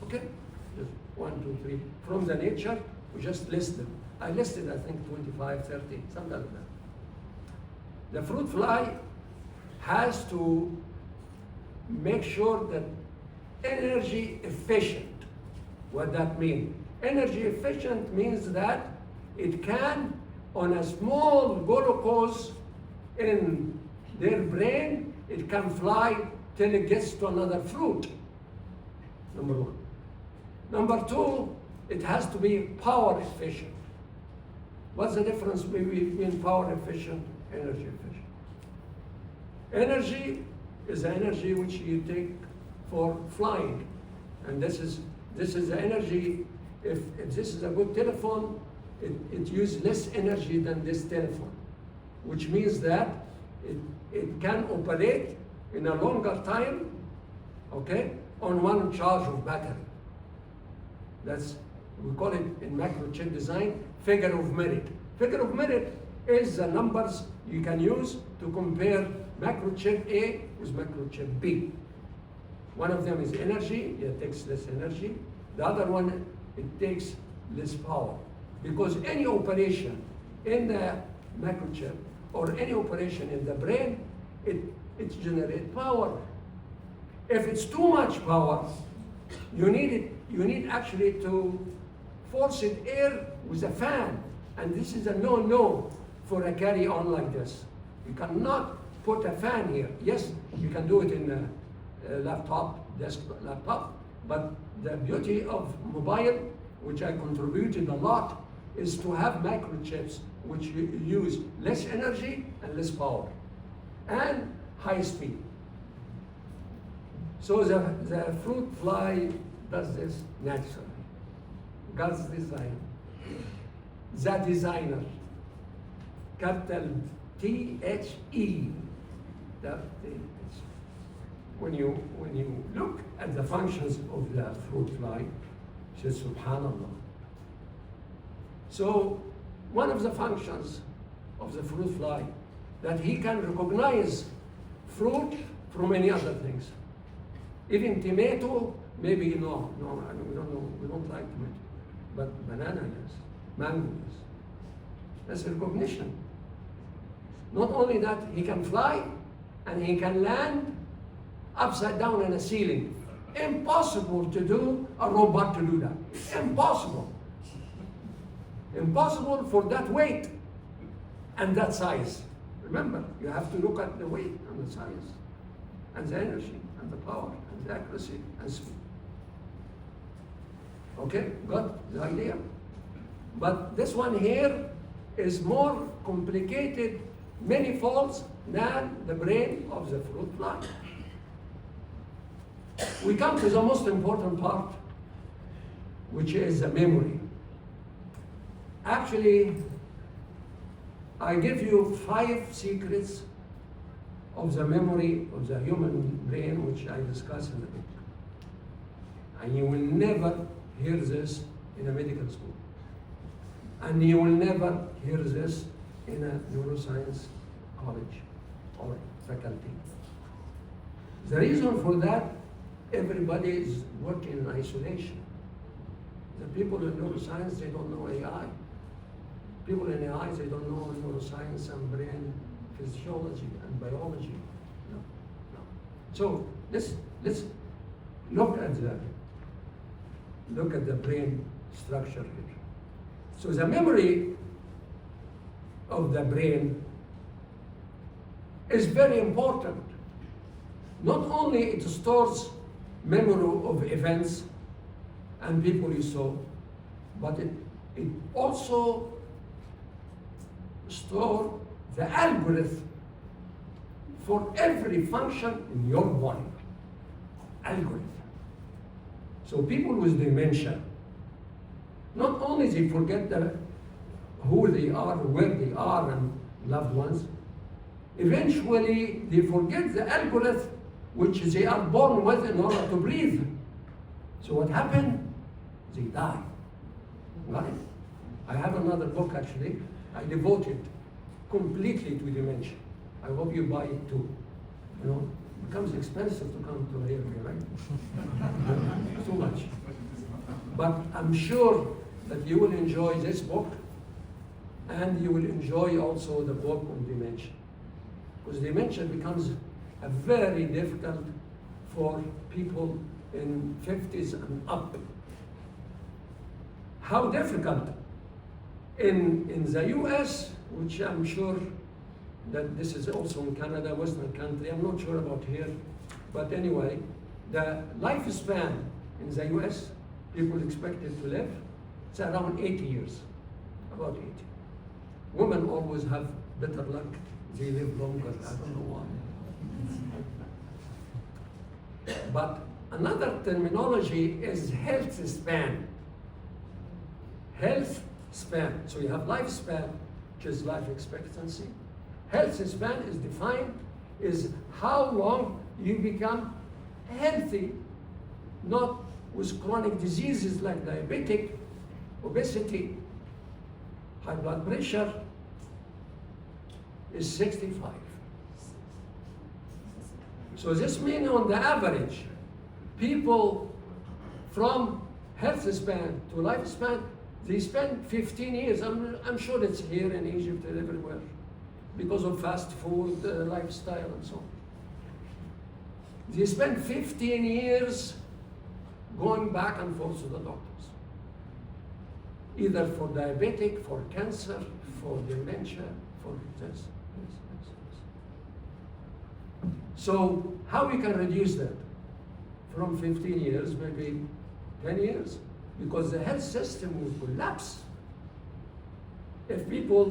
Okay? Just 1, 2, 3. From the nature, we just list them. I listed, I think, 25, 30, something like that. The fruit fly has to make sure that energy efficient. What that means? Energy efficient means that it can, on a small glucose in their brain, it can fly till it gets to another fruit. Number one. Number two, it has to be power efficient. What's the difference between power efficient and energy efficient? Energy is the energy which you take for flying. And this is the energy. If this is a good telephone, it uses less energy than this telephone, which means that it can operate in a longer time, okay, on one charge of battery. That's, we call it in microchip design, figure of merit. Figure of merit is the numbers you can use to compare microchip A with microchip B. One of them is energy, it takes less energy. The other one, it takes less power. Because any operation in the microchip or any operation in the brain, it generates power. If it's too much power, you need actually to force it air with a fan. And this is a no-no for a carry-on like this. You cannot put a fan here. Yes, you can do it in a laptop, desktop laptop, but the beauty of mobile, which I contributed a lot, is to have microchips which use less energy and less power, and high speed. So the fruit fly does this naturally. God's design. The designer, capital T-H-E. When you look at the functions of the fruit fly, it says subhanallah. So one of the functions of the fruit fly, that he can recognize fruit from any other things. Even tomato, maybe no, we don't know, we don't like tomato. But banana yes, mango yes. That's recognition. Not only that, he can fly and he can land upside down in a ceiling. Impossible to do a robot to do that. Impossible. Impossible for that weight and that size. Remember, you have to look at the weight and the size and the energy and the power and the accuracy and speed. Okay, got the idea? But this one here is more complicated many folds than the brain of the fruit fly. We come to the most important part, which is the memory. Actually, I give you 5 secrets of the memory of the human brain, which I discuss in the book. And you will never hear this in a medical school. And you will never hear this in a neuroscience college or faculty. The reason for that, everybody is working in isolation. The people in neuroscience, they don't know AI. People in AI, they don't know neuroscience and brain physiology and biology. No. So let's look at the brain structure here. So the memory of the brain is very important. Not only it stores memory of events and people you saw, but it also stores the algorithm for every function in your body. Algorithm. So people with dementia, not only they forget who they are, where they are, and loved ones, eventually they forget the algorithm which they are born with in order to breathe. So what happened? They die. Got it? I have another book actually. I devote it completely to dementia. I hope you buy it too. You know, it becomes expensive to come to here, right? Too much. But I'm sure that you will enjoy this book, and you will enjoy also the book on dementia. Because dementia becomes a very difficult for people in 50s and up. How difficult? In the US, which I'm sure that this is also in Canada, Western country, I'm not sure about here, but anyway, the lifespan in the US, people expected to live, it's around 80 years, about 80. Women always have better luck, they live longer, I don't know why. But another terminology is health span. Health span. So you have lifespan, which is life expectancy. Health span is defined is how long you become healthy, not with chronic diseases like diabetic, obesity, high blood pressure, is 65. So this means on the average, people from health span to lifespan, they spend 15 years. I'm sure it's here in Egypt and everywhere because of fast food lifestyle and so on. They spend 15 years going back and forth to the doctors, either for diabetic, for cancer, for dementia, for this. So how we can reduce that? From 15 years, maybe 10 years, because the health system will collapse if people